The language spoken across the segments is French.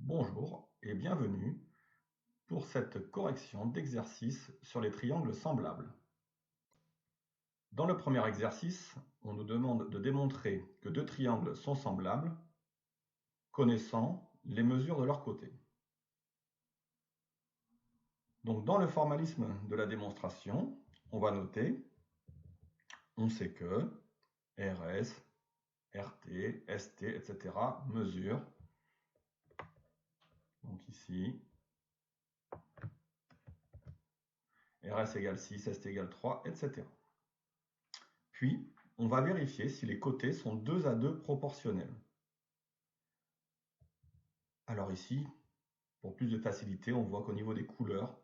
Bonjour et bienvenue pour cette correction d'exercice sur les triangles semblables. Dans le premier exercice, on nous demande de démontrer que deux triangles sont semblables, connaissant les mesures de leurs côtés. Donc dans le formalisme de la démonstration, on va noter, on sait que RS, RT, ST, etc. mesurent, donc ici, RS égale 6, ST égale 3, etc. Puis, on va vérifier si les côtés sont 2 à 2 proportionnels. Alors ici, pour plus de facilité, on voit qu'au niveau des couleurs,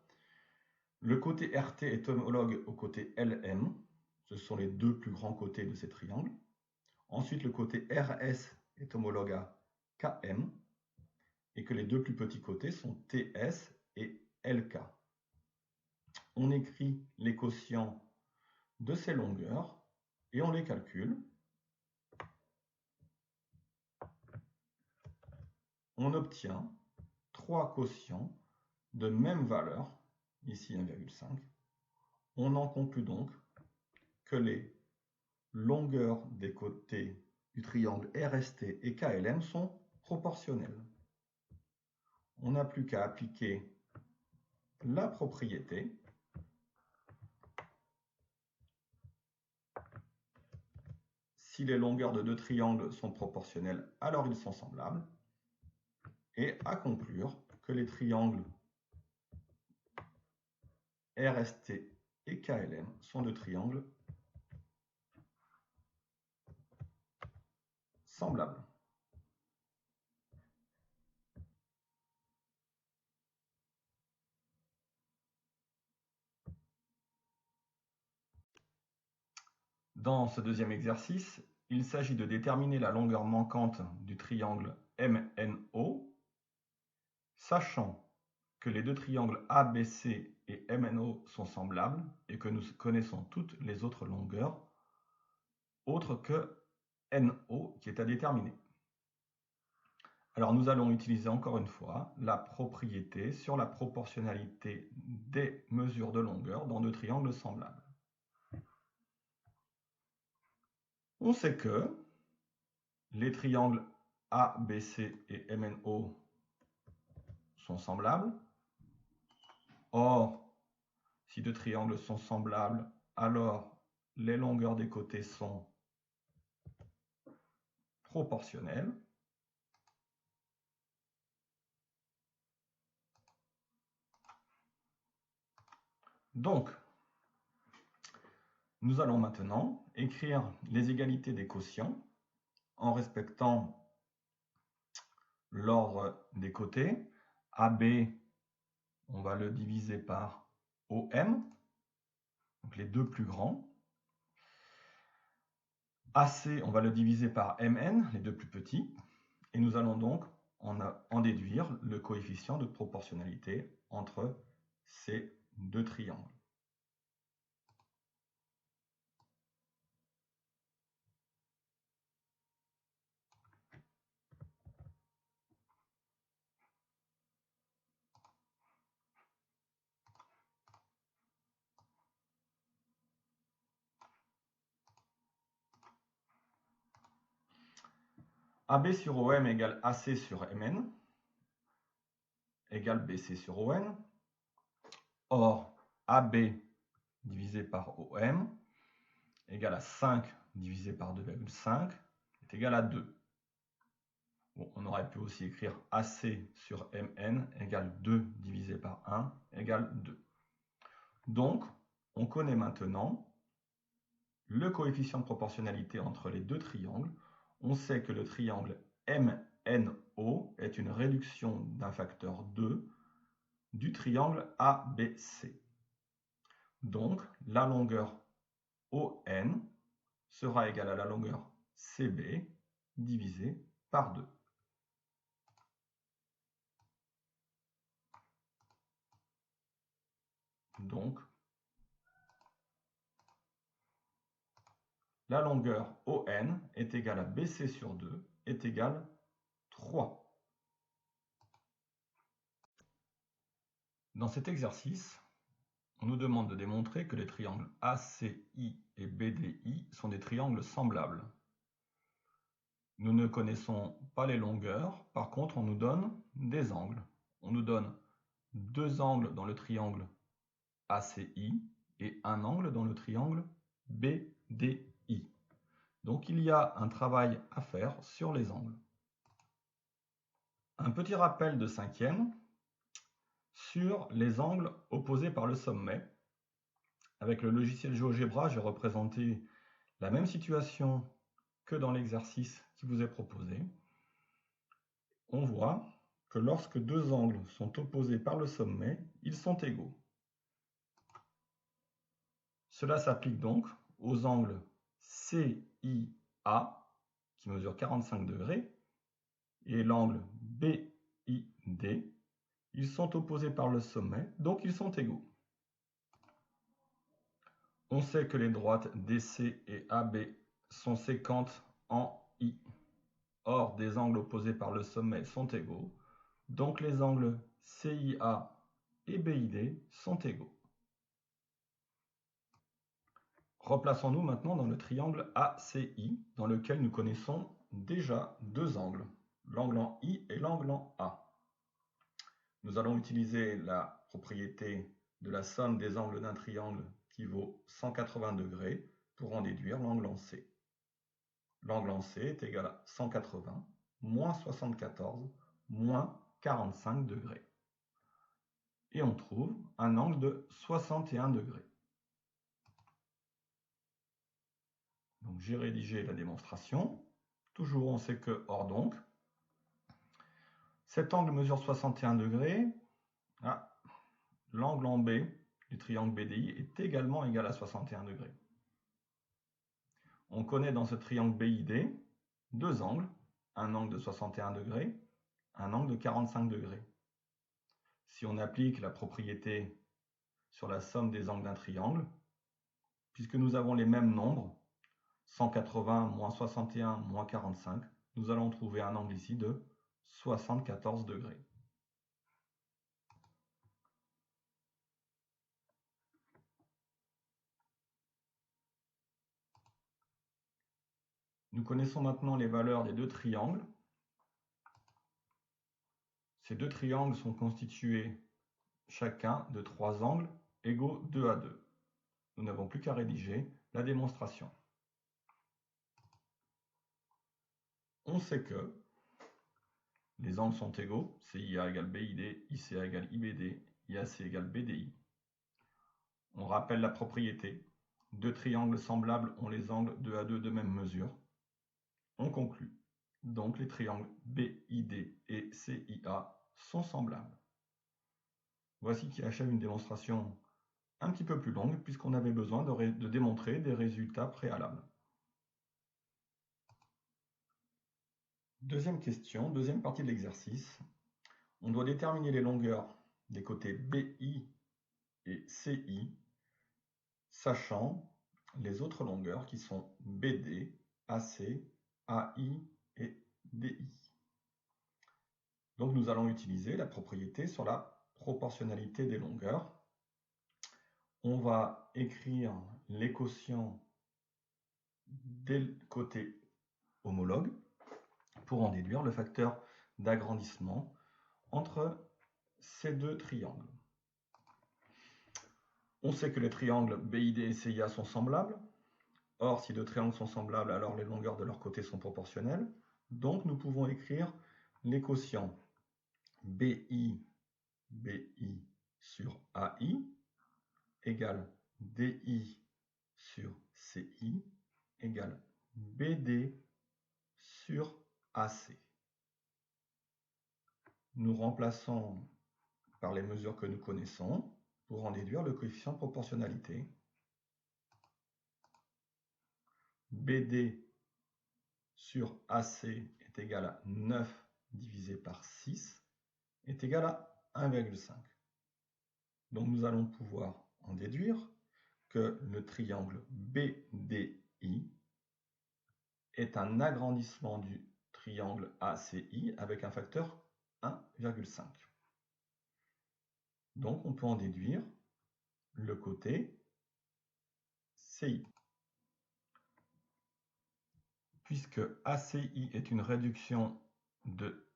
le côté RT est homologue au côté LM. Ce sont les deux plus grands côtés de ces triangles. Ensuite, le côté RS est homologue à KM et que les deux plus petits côtés sont TS et LK. On écrit les quotients de ces longueurs et on les calcule. On obtient 3 quotients de même valeur, ici 1,5. On en conclut donc que les longueurs des côtés du triangle RST et KLM sont proportionnelles. On n'a plus qu'à appliquer la propriété si les longueurs de deux triangles sont proportionnelles, alors ils sont semblables, et à conclure que les triangles RST et KLM sont deux triangles semblables. Dans ce deuxième exercice, il s'agit de déterminer la longueur manquante du triangle MNO, sachant que les deux triangles ABC et MNO sont semblables et que nous connaissons toutes les autres longueurs, autres que NO qui est à déterminer. Alors nous allons utiliser encore une fois la propriété sur la proportionnalité des mesures de longueur dans deux triangles semblables. On sait que les triangles ABC et MNO sont semblables. Or, si deux triangles sont semblables, alors les longueurs des côtés sont proportionnelles. Donc, nous allons maintenant écrire les égalités des quotients en respectant l'ordre des côtés. AB, on va le diviser par OM, donc les deux plus grands. AC, on va le diviser par MN, les deux plus petits. Et nous allons donc en déduire le coefficient de proportionnalité entre ces deux triangles. AB sur OM égale AC sur MN égale BC sur ON. Or, AB divisé par OM égale à 5 divisé par 2,5 est égal à 2. Bon, on aurait pu aussi écrire AC sur MN égale 2 divisé par 1 égale 2. Donc, on connaît maintenant le coefficient de proportionnalité entre les deux triangles. On sait que le triangle MNO est une réduction d'un facteur 2 du triangle ABC. Donc, la longueur ON sera égale à la longueur CB divisée par 2. Donc, la longueur ON est égale à BC sur 2 est égale 3. Dans cet exercice, on nous demande de démontrer que les triangles ACI et BDI sont des triangles semblables. Nous ne connaissons pas les longueurs, par contre on nous donne des angles. On nous donne deux angles dans le triangle ACI et un angle dans le triangle BDI. Donc il y a un travail à faire sur les angles. Un petit rappel de cinquième sur les angles opposés par le sommet. Avec le logiciel GeoGebra, j'ai représenté la même situation que dans l'exercice qui vous est proposé. On voit que lorsque deux angles sont opposés par le sommet, ils sont égaux. Cela s'applique donc aux angles CIA, qui mesure 45 degrés, et l'angle BID. Ils sont opposés par le sommet, donc ils sont égaux. On sait que les droites DC et AB sont séquentes en I. Or, des angles opposés par le sommet sont égaux, donc les angles CIA et BID sont égaux. Replaçons-nous maintenant dans le triangle ACI, dans lequel nous connaissons déjà deux angles, l'angle en I et l'angle en A. Nous allons utiliser la propriété de la somme des angles d'un triangle qui vaut 180 degrés pour en déduire l'angle en C. L'angle en C est égal à 180 moins 74 moins 45 degrés. Et on trouve un angle de 61 degrés. Donc j'ai rédigé la démonstration. Toujours on sait que, or donc, cet angle mesure 61 degrés. L'angle en B du triangle BDI est également égal à 61 degrés. On connaît dans ce triangle BID deux angles, un angle de 61 degrés, un angle de 45 degrés. Si on applique la propriété sur la somme des angles d'un triangle, puisque nous avons les mêmes nombres, 180 moins 61 moins 45, nous allons trouver un angle ici de 74 degrés. Nous connaissons maintenant les valeurs des deux triangles. Ces deux triangles sont constitués chacun de trois angles égaux 2 à 2. Nous n'avons plus qu'à rédiger la démonstration. On sait que les angles sont égaux, CIA égale BID, ICA égale IBD, IAC égale BDI. On rappelle la propriété. Deux triangles semblables ont les angles 2 à 2 de même mesure. On conclut. Donc les triangles BID et CIA sont semblables. Voici qui achève une démonstration un petit peu plus longue puisqu'on avait besoin de démontrer des résultats préalables. Deuxième question, deuxième partie de l'exercice. On doit déterminer les longueurs des côtés BI et CI, sachant les autres longueurs qui sont BD, AC, AI et DI. Donc nous allons utiliser la propriété sur la proportionnalité des longueurs. On va écrire les quotients des côtés homologues pour en déduire le facteur d'agrandissement entre ces deux triangles. On sait que les triangles BID et CIA sont semblables. Or, si deux triangles sont semblables, alors les longueurs de leurs côtés sont proportionnelles. Donc, nous pouvons écrire les quotients BI sur AI égale DI sur CI égale BD sur AC. Nous remplaçons par les mesures que nous connaissons pour en déduire le coefficient de proportionnalité. BD sur AC est égal à 9 divisé par 6 est égal à 1,5. Donc nous allons pouvoir en déduire que le triangle BDI est un agrandissement du triangle ACI avec un facteur 1,5. Donc on peut en déduire le côté CI. Puisque ACI est une réduction de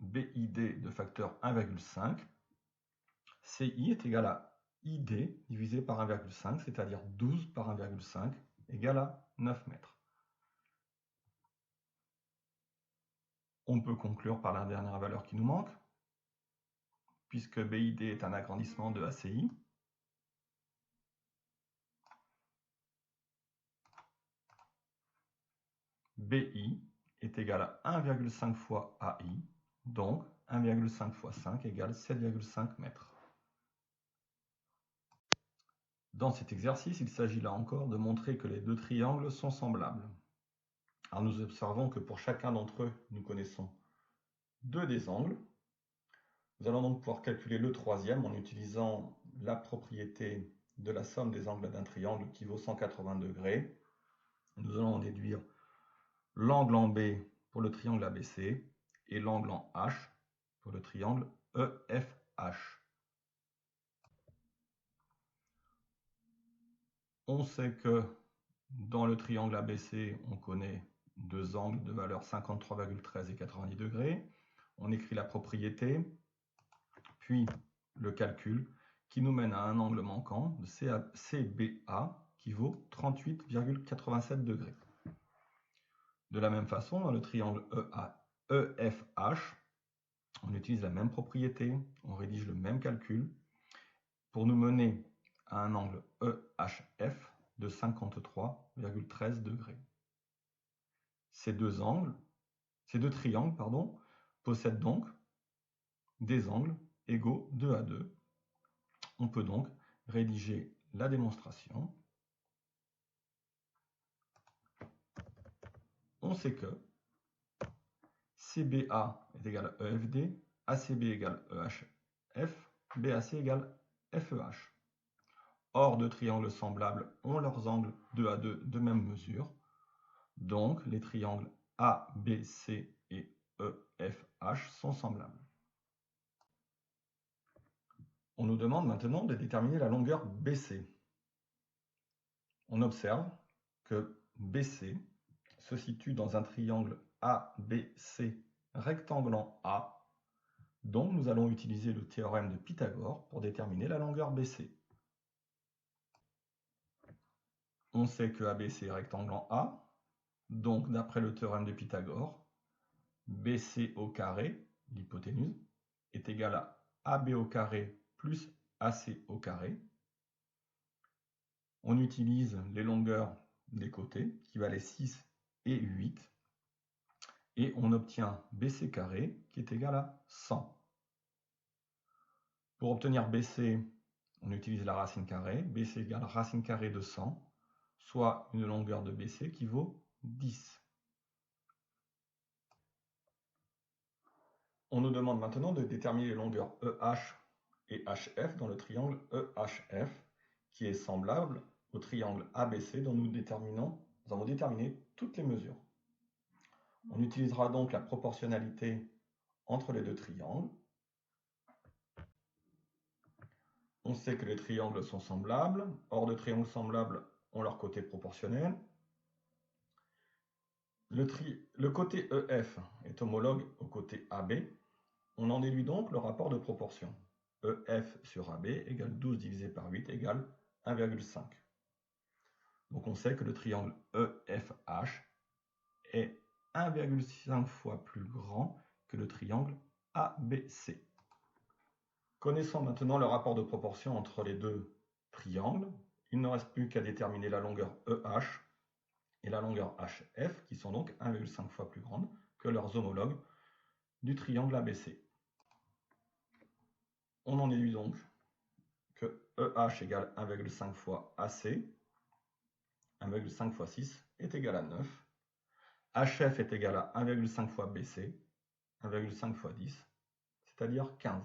BID de facteur 1,5, CI est égal à ID divisé par 1,5, c'est-à-dire 12 par 1,5 égale à 9 mètres. On peut conclure par la dernière valeur qui nous manque, puisque BID est un agrandissement de ACI. BI est égal à 1,5 fois AI, donc 1,5 fois 5 égale 7,5 mètres. Dans cet exercice, il s'agit là encore de montrer que les deux triangles sont semblables. Alors nous observons que pour chacun d'entre eux, nous connaissons deux des angles. Nous allons donc pouvoir calculer le troisième en utilisant la propriété de la somme des angles d'un triangle qui vaut 180 degrés. Nous allons en déduire l'angle en B pour le triangle ABC et l'angle en H pour le triangle EFH. On sait que dans le triangle ABC, on connaît deux angles de valeur 53,13 et 90 degrés. On écrit la propriété, puis le calcul qui nous mène à un angle manquant de CBA qui vaut 38,87 degrés. De la même façon, dans le triangle EFH, on utilise la même propriété, on rédige le même calcul pour nous mener à un angle EHF de 53,13 degrés. Ces deux triangles, possèdent donc des angles égaux 2 à 2. On peut donc rédiger la démonstration. On sait que CBA est égal à EFD, ACB égale EHF, BAC égale FEH. Or, deux triangles semblables ont leurs angles 2 à 2 de même mesure. Donc, les triangles ABC et EFH sont semblables. On nous demande maintenant de déterminer la longueur BC. On observe que BC se situe dans un triangle ABC rectangle en A. Donc, nous allons utiliser le théorème de Pythagore pour déterminer la longueur BC. On sait que ABC est rectangle en A. Donc, d'après le théorème de Pythagore, BC au carré, l'hypoténuse, est égal à AB au carré plus AC au carré. On utilise les longueurs des côtés, qui valaient 6 et 8. Et on obtient BC carré, qui est égal à 100. Pour obtenir BC, on utilise la racine carrée. BC égale racine carrée de 100, soit une longueur de BC qui vaut 10. On nous demande maintenant de déterminer les longueurs EH et HF dans le triangle EHF, qui est semblable au triangle ABC dont nous avons déterminé toutes les mesures. On utilisera donc la proportionnalité entre les deux triangles. On sait que les triangles sont semblables. Or, de triangles semblables ont leur côté proportionnel. Le côté EF est homologue au côté AB. On en déduit donc le rapport de proportion. EF sur AB égale 12 divisé par 8 égale 1,5. Donc on sait que le triangle EFH est 1,5 fois plus grand que le triangle ABC. Connaissant maintenant le rapport de proportion entre les deux triangles, il ne reste plus qu'à déterminer la longueur EH et la longueur HF, qui sont donc 1,5 fois plus grandes que leurs homologues du triangle ABC. On en déduit donc que EH égale 1,5 fois AC, 1,5 fois 6 est égal à 9. HF est égal à 1,5 fois BC, 1,5 fois 10, c'est-à-dire 15.